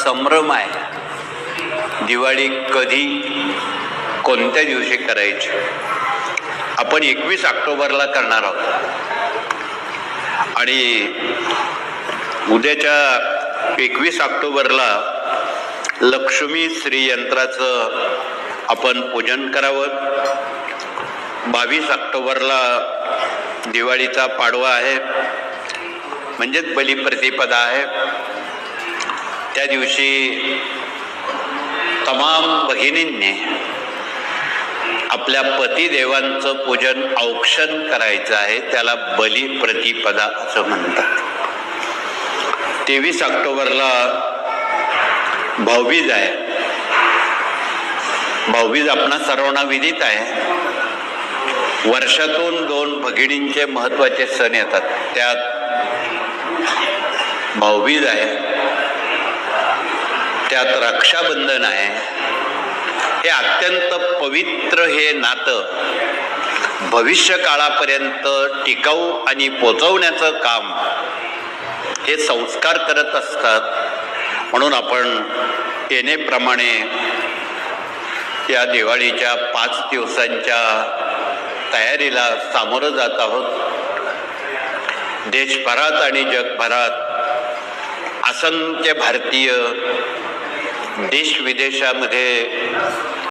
संभ्रम आहे. दिवाळी कधी कोणत्या दिवशी करायची. आपण 21 ऑक्टोबरला करणार आहोत आणि उद्याच्या 21 ऑक्टोबरला लक्ष्मी श्रीयंत्राचं आपण पूजन करावं. 22 ऑक्टोबरला दिवाळीचा पाडवा आहे, म्हणजेच बलिप्रतिपदा आहे. त्या दिवशी तमाम भगिनींनी आपल्या पतिदेवांचं पूजन औक्षण करायचं आहे. त्याला बलिप्रतिपदा असं म्हणतात. 23 ऑक्टोबरला भाऊबीज आहे. भाऊबीज आपणा सर्वांना विदित आहे. वर्षातून 2 भगिनींचे महत्त्वाचे सण येतात. त्यात भाऊबीज आहे, त्यात रक्षाबंधन आहे. हे अत्यंत पवित्र हे नातं भविष्य काळापर्यंत टिकाऊ आणि पोचवण्याचं काम हे संस्कार करत असतात. म्हणून आपण येणेप्रमाणे या दिवाळीच्या 5 दिवसांच्या तयारीला सामोरं जात आहोत. देशभरात आणि जगभरात असंख्य भारतीय देश विदेशामध्ये